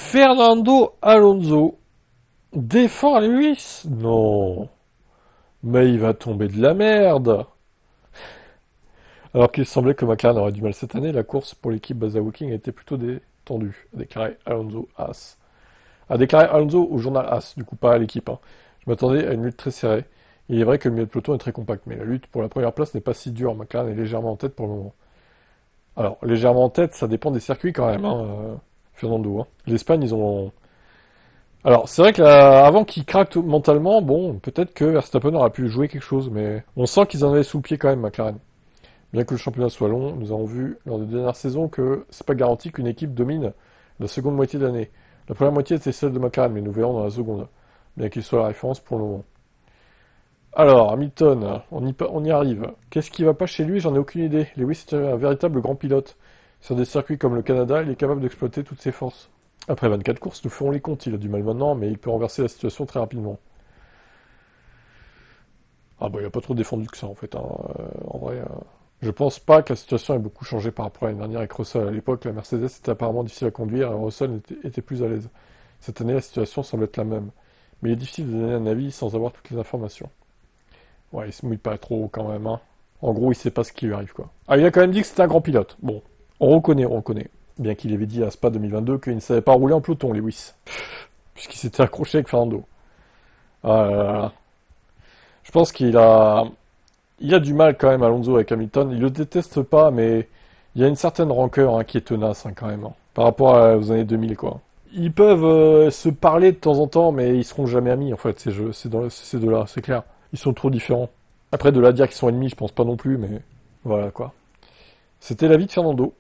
Fernando Alonso défend Lewis? Non. Mais il va tomber de la merde. Alors qu'il semblait que McLaren aurait du mal cette année, la course pour l'équipe basée à Woking a été plutôt détendue, a déclaré Alonso As. A déclaré Alonso au journal As, du coup pas à l'équipe. Hein. Je m'attendais à une lutte très serrée. Il est vrai que le milieu de peloton est très compact, mais la lutte pour la première place n'est pas si dure. McLaren est légèrement en tête pour le moment. Alors, légèrement en tête, ça dépend des circuits quand même, hein, Fernando. Hein. L'Espagne, ils ont... Alors, c'est vrai que avant qu'ils craquent mentalement, bon, peut-être que Verstappen aurait pu jouer quelque chose, mais on sent qu'ils en avaient sous le pied quand même, McLaren. Bien que le championnat soit long, nous avons vu lors des dernières saisons que c'est pas garanti qu'une équipe domine la seconde moitié de l'année. La première moitié était celle de McLaren, mais nous verrons dans la seconde, bien qu'il soit la référence pour le moment. Alors, Hamilton, on y arrive. Qu'est-ce qui va pas chez lui? J'en ai aucune idée. Lewis est un véritable grand pilote. Sur des circuits comme le Canada, il est capable d'exploiter toutes ses forces. Après 24 courses, nous ferons les comptes. Il a du mal maintenant, mais il peut renverser la situation très rapidement. Ah bah il a pas trop défendu que ça en fait. Hein. En vrai, je pense pas que la situation ait beaucoup changé par rapport à l'année dernière avec Russell. À l'époque, la Mercedes était apparemment difficile à conduire et Russell était plus à l'aise. Cette année, la situation semble être la même. Mais il est difficile de donner un avis sans avoir toutes les informations. Ouais, il se mouille pas trop quand même. Hein. En gros, il sait pas ce qui lui arrive quoi. Ah, il a quand même dit que c'était un grand pilote. Bon, on reconnaît, on reconnaît. Bien qu'il avait dit à Spa 2022 qu'il ne savait pas rouler en peloton, Lewis. Puisqu'il s'était accroché avec Fernando. Ah là là là. Je pense il a du mal quand même Alonso avec Hamilton. Il le déteste pas, mais il y a une certaine rancœur hein, qui est tenace hein, quand même. Hein, par rapport aux années 2000 quoi. Ils peuvent se parler de temps en temps, mais ils seront jamais amis en fait. Ces deux-là, c'est clair. Ils sont trop différents. Après, de là à dire qu'ils sont ennemis, je pense pas non plus, mais voilà quoi. C'était l'avis de Fernando.